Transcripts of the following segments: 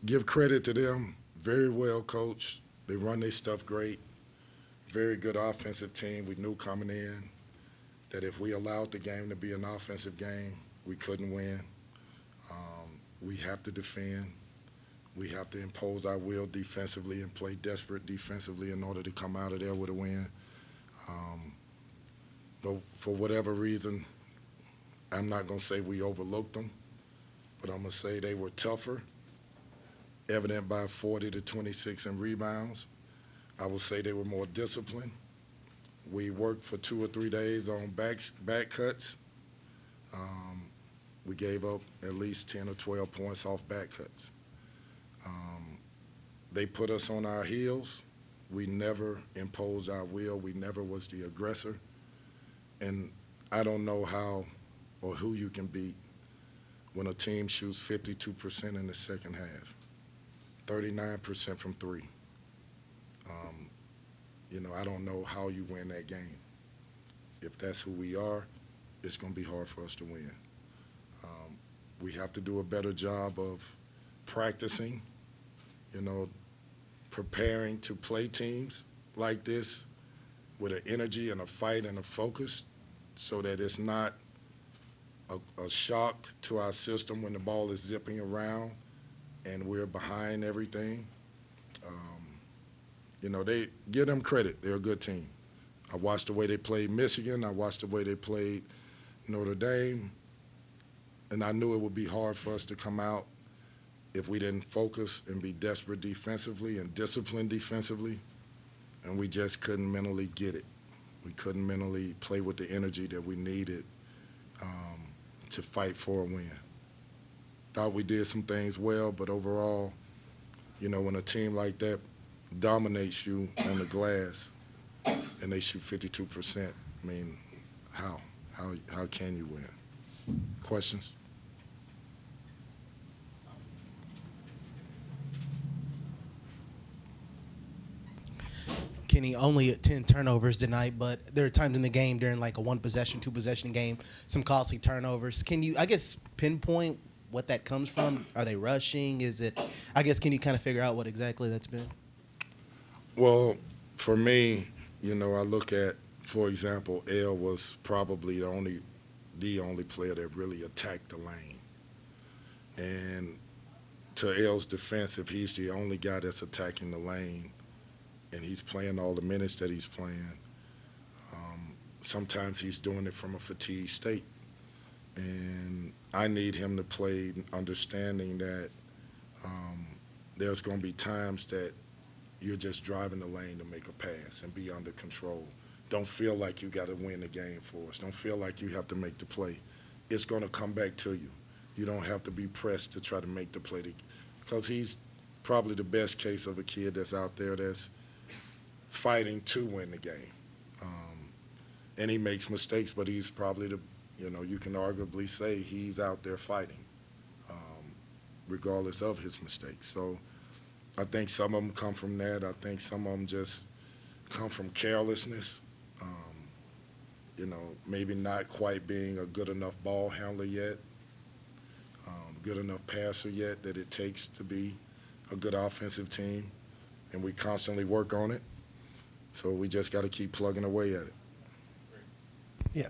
give credit to them. Very well coached. They run their stuff great. Very good offensive team. We knew coming in that if we allowed the game to be an offensive game, we couldn't win. We have to defend. We have to impose our will defensively and play desperate defensively in order to come out of there with a win. But for whatever reason, I'm not going to say we overlooked them, but I'm going to say they were tougher, evident by 40 to 26 in rebounds. I would say they were more disciplined. We worked for 2 or 3 days on back cuts. We gave up at least 10 or 12 points off back cuts. They put us on our heels. We never imposed our will. We never was the aggressor. And I don't know how or who you can beat when a team shoots 52% in the second half, 39% from three. I don't know how you win that game. If that's who we are, it's going to be hard for us to win. We have to do a better job of practicing, preparing to play teams like this with an energy and a fight and a focus so that it's not a shock to our system when the ball is zipping around and we're behind everything. They give them credit. They're a good team. I watched the way they played Michigan. I watched the way they played Notre Dame. And I knew it would be hard for us to come out if we didn't focus and be desperate defensively and disciplined defensively. And we just couldn't mentally get it. We couldn't mentally play with the energy that we needed to fight for a win. Thought we did some things well, but overall, when a team like that dominates you on the glass and they shoot 52%, I mean, how can you win? Questions? Kenny, only at 10 turnovers tonight, but there are times in the game during like a one-possession, two-possession game, some costly turnovers. Can you, pinpoint what that comes from? Are they rushing? Can you kind of figure out what exactly that's been? Well, for me, I look at, for example, L was probably the only player that really attacked the lane. And to L's defense, if he's the only guy that's attacking the lane and he's playing all the minutes that he's playing, sometimes he's doing it from a fatigued state. And I need him to play understanding that there's going to be times that you're just driving the lane to make a pass and be under control. Don't feel like you got to win the game for us. Don't feel like you have to make the play. It's going to come back to you. You don't have to be pressed to try to make the play because he's probably the best case of a kid that's out there that's fighting to win the game. And he makes mistakes, but he's probably you can arguably say he's out there fighting regardless of his mistakes. So I think some of them come from that. I think some of them just come from carelessness. Maybe not quite being a good enough ball handler yet, good enough passer yet that it takes to be a good offensive team. And we constantly work on it. So we just got to keep plugging away at it. Yeah.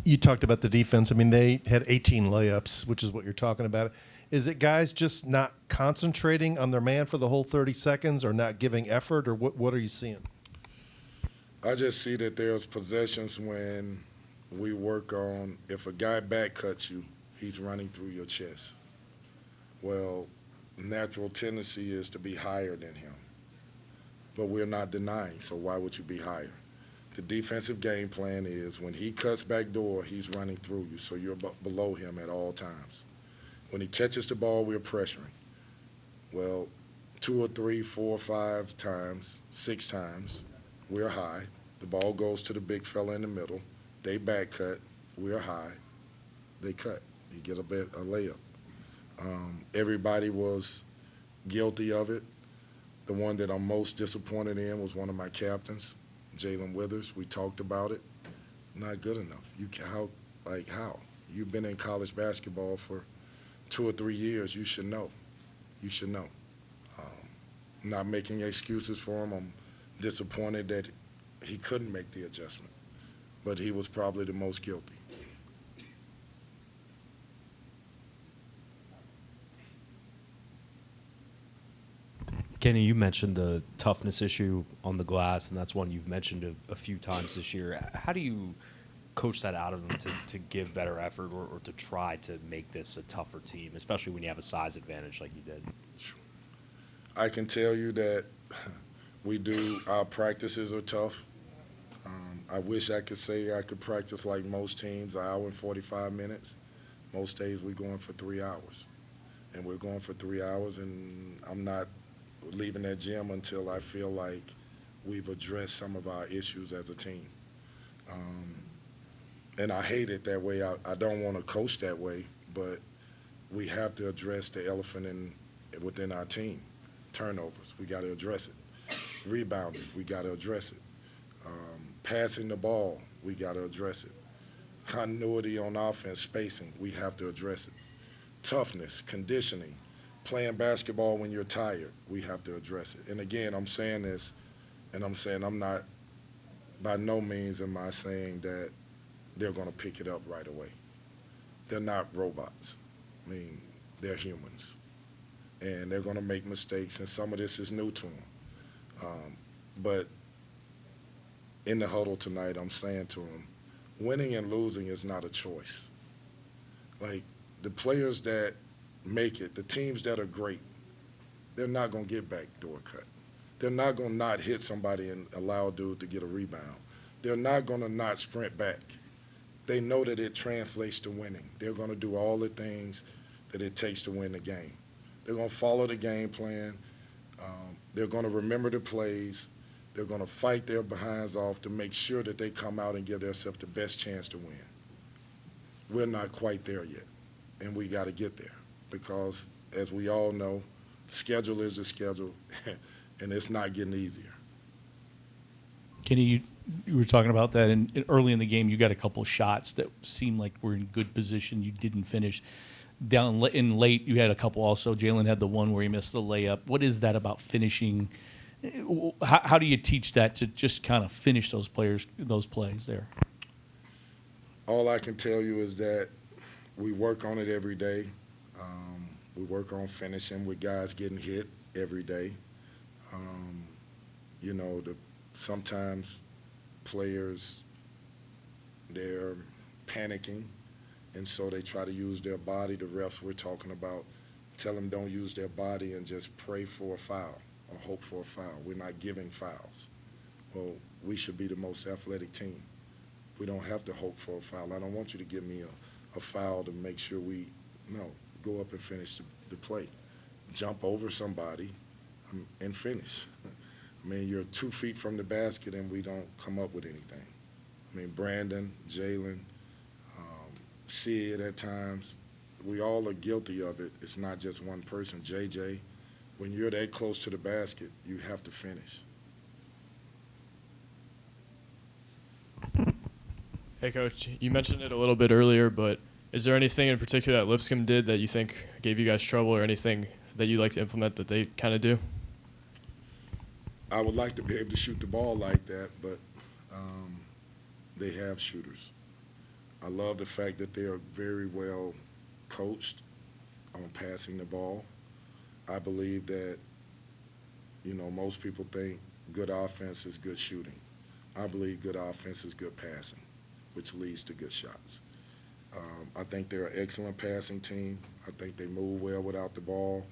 You talked about the defense. I mean, they had 18 layups, which is what you're talking about. Is it guys just not concentrating on their man for the whole 30 seconds or not giving effort, or what are you seeing? I just see that there's possessions when we work on, if a guy back cuts you, he's running through your chest. Well, natural tendency is to be higher than him. But we're not denying, so why would you be higher? The defensive game plan is when he cuts back door, he's running through you, so you're below him at all times. When he catches the ball, we're pressuring. Well, 2 or 3, 4 or 5 times, 6 times, we're high. The ball goes to the big fella in the middle. They back cut. We're high. They cut. You get a layup. Everybody was guilty of it. The one that I'm most disappointed in was one of my captains, Jalen Withers. We talked about it. Not good enough. How? You've been in college basketball for 2 or 3 years. You should know. You should know. Not making excuses for him. I'm disappointed that he couldn't make the adjustment, but he was probably the most guilty. Kenny, you mentioned the toughness issue on the glass, and that's one you've mentioned a few times this year. How do you coach that out of them to give better effort or to try to make this a tougher team, especially when you have a size advantage like you did? I can tell you that our practices are tough. I wish I could say I could practice like most teams, an hour and 45 minutes. Most days we're going for 3 hours. And we're going for 3 hours, and I'm not leaving that gym until I feel like we've addressed some of our issues as a team. And I hate it that way. I don't want to coach that way, but we have to address the elephant within our team. Turnovers, we got to address it. Rebounding, we got to address it. Passing the ball, we got to address it. Continuity on offense, spacing, we have to address it. Toughness, conditioning, playing basketball when you're tired, we have to address it. And again, I'm saying this, and I'm saying I'm not, by no means am I saying that they're going to pick it up right away. They're not robots. I mean, they're humans. And they're going to make mistakes, and some of this is new to them. But in the huddle tonight, I'm saying to them, winning and losing is not a choice. Like, the players that make it, the teams that are great, they're not going to get backdoor cut. They're not going to not hit somebody and allow a dude to get a rebound. They're not going to not sprint back. They know that it translates to winning. They're going to do all the things that it takes to win the game. They're going to follow the game plan. They're going to remember the plays. They're going to fight their behinds off to make sure that they come out and give themselves the best chance to win. We're not quite there yet, and we got to get there because, as we all know, the schedule is the schedule, and it's not getting easier. Kenny, you were talking about that, and early in the game, you got a couple shots that seemed like were in good position. You didn't finish. Down in late, you had a couple also. Jalen had the one where he missed the layup. What is that about finishing? How do you teach that to just kind of finish those plays there? All I can tell you is that we work on it every day. We work on finishing with guys getting hit every day. Sometimes players, they're panicking, and so they try to use their body. The refs we're talking about tell them don't use their body and just pray for a foul or hope for a foul. We're not giving fouls. Well, we should be the most athletic team. We don't have to hope for a foul. I don't want you to give me a foul to make sure go up and finish the play. Jump over somebody and finish. I mean, you're 2 feet from the basket and we don't come up with anything. I mean, Brandon, Jalen, Sid at times, we all are guilty of it. It's not just one person. JJ, when you're that close to the basket, you have to finish. Hey, Coach, you mentioned it a little bit earlier, but is there anything in particular that Lipscomb did that you think gave you guys trouble or anything that you'd like to implement that they kind of do? I would like to be able to shoot the ball like that, but they have shooters. I love the fact that they are very well coached on passing the ball. I believe that, most people think good offense is good shooting. I believe good offense is good passing, which leads to good shots. I think they're an excellent passing team. I think they move well without the ball.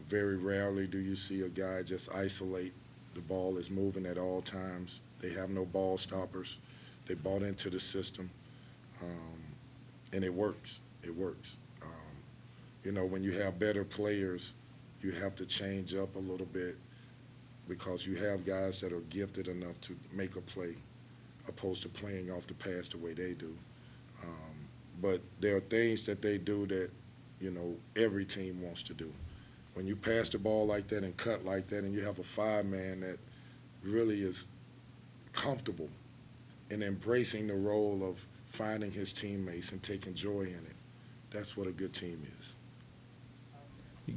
Very rarely do you see a guy just isolate. The ball is moving at all times. They have no ball stoppers. They bought into the system, and it works. It works. When you have better players, you have to change up a little bit because you have guys that are gifted enough to make a play opposed to playing off the pass the way they do. But there are things that they do that, every team wants to do. When you pass the ball like that and cut like that and you have a 5-man that really is comfortable in embracing the role of finding his teammates and taking joy in it, that's what a good team is.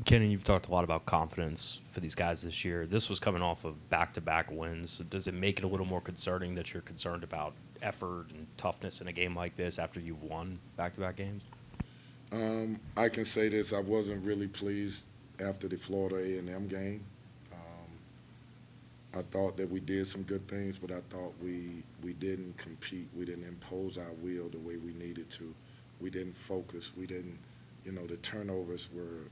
Kenny, you've talked a lot about confidence for these guys this year. This was coming off of back-to-back wins. Does it make it a little more concerning that you're concerned about effort and toughness in a game like this after you've won back-to-back games? I can say this: I wasn't really pleased after the Florida A&M game. I thought that we did some good things, but I thought we didn't compete. We didn't impose our will the way we needed to. We didn't focus. We didn't, the turnovers were,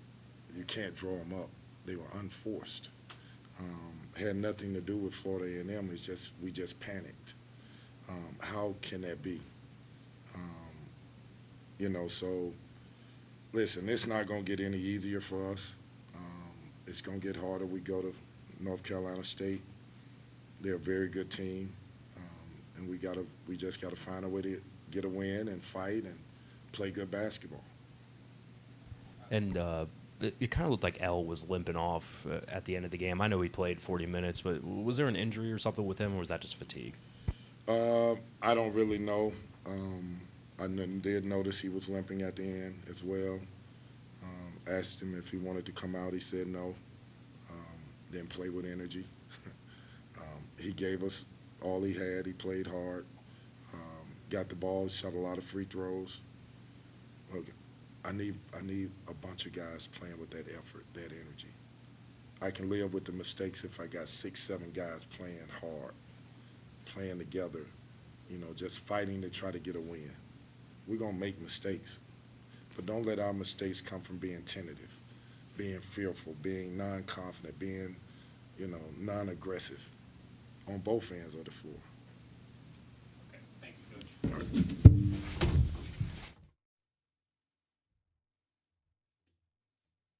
you can't draw them up. They were unforced. Had nothing to do with Florida A&M. It's just we just panicked. How can that be? So listen, it's not going to get any easier for us. It's going to get harder. We go to North Carolina State. They're a very good team, and we just got to find a way to get a win and fight and play good basketball. And it kind of looked like L was limping off at the end of the game. I know he played 40 minutes, but was there an injury or something with him, or was that just fatigue? I don't really know. I did notice he was limping at the end as well. Asked him if he wanted to come out. He said no. Didn't play with energy. He gave us all he had. He played hard. Got the ball, shot a lot of free throws. Look, I need a bunch of guys playing with that effort, that energy. I can live with the mistakes if I got 6, 7 guys playing hard, playing together, just fighting to try to get a win. We're going to make mistakes, but don't let our mistakes come from being tentative, being fearful, being non-confident, being, non-aggressive on both ends of the floor.